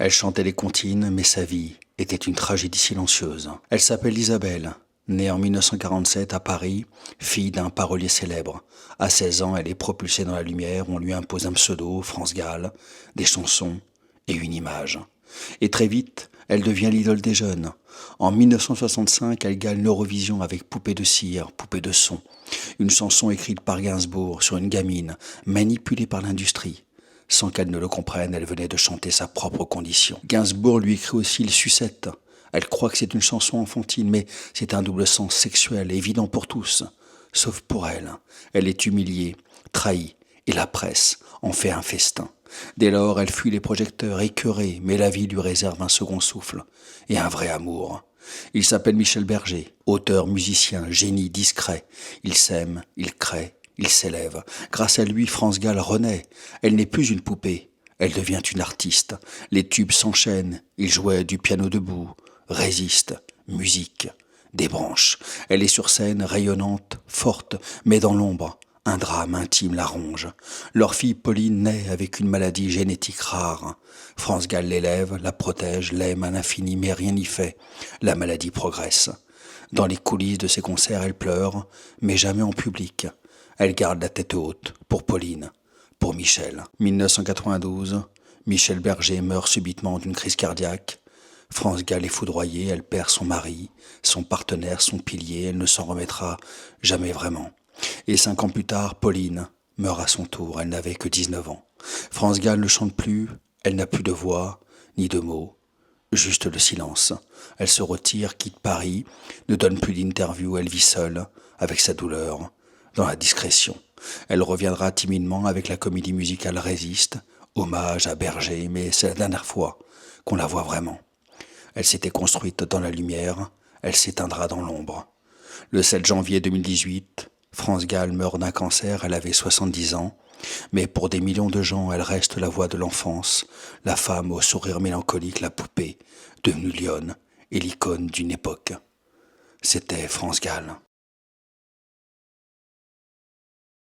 Elle chantait les comptines, mais sa vie était une tragédie silencieuse. Elle s'appelle Isabelle, née en 1947 à Paris, fille d'un parolier célèbre. À 16 ans, elle est propulsée dans la lumière, on lui impose un pseudo, France Gall, des chansons et une image. Et très vite, elle devient l'idole des jeunes. En 1965, elle gagne l'Eurovision avec Poupée de cire, Poupée de son, une chanson écrite par Gainsbourg sur une gamine, manipulée par l'industrie. Sans qu'elle ne le comprenne, elle venait de chanter sa propre condition. Gainsbourg lui écrit aussi « Il sucette ». Elle croit que c'est une chanson enfantine, mais c'est un double sens sexuel, évident pour tous, sauf pour elle. Elle est humiliée, trahie, et la presse en fait un festin. Dès lors, elle fuit les projecteurs, écœurée, mais la vie lui réserve un second souffle et un vrai amour. Il s'appelle Michel Berger, auteur, musicien, génie discret. Il s'aime, il crée, il s'élève. Grâce à lui, France Gall renaît. Elle n'est plus une poupée, elle devient une artiste. Les tubes s'enchaînent, il jouait du piano debout, résiste, musique, des branches. Elle est sur scène, rayonnante, forte, mais dans l'ombre. Un drame intime la ronge. Leur fille Pauline naît avec une maladie génétique rare. France Gall l'élève, la protège, l'aime à l'infini, mais rien n'y fait. La maladie progresse. Dans les coulisses de ses concerts, elle pleure, mais jamais en public. Elle garde la tête haute pour Pauline, pour Michel. 1992, Michel Berger meurt subitement d'une crise cardiaque. France Gall est foudroyée, elle perd son mari, son partenaire, son pilier, elle ne s'en remettra jamais vraiment. Et 5 ans plus tard, Pauline meurt à son tour, elle n'avait que 19 ans. France Gall ne chante plus, elle n'a plus de voix, ni de mots, juste le silence. Elle se retire, quitte Paris, ne donne plus d'interview, elle vit seule, avec sa douleur, dans la discrétion. Elle reviendra timidement avec la comédie musicale Résiste, hommage à Berger, mais c'est la dernière fois qu'on la voit vraiment. Elle s'était construite dans la lumière, elle s'éteindra dans l'ombre. Le 7 janvier 2018, France Gall meurt d'un cancer, elle avait 70 ans, mais pour des millions de gens, elle reste la voix de l'enfance, la femme au sourire mélancolique, la poupée, devenue lionne et l'icône d'une époque. C'était France Gall.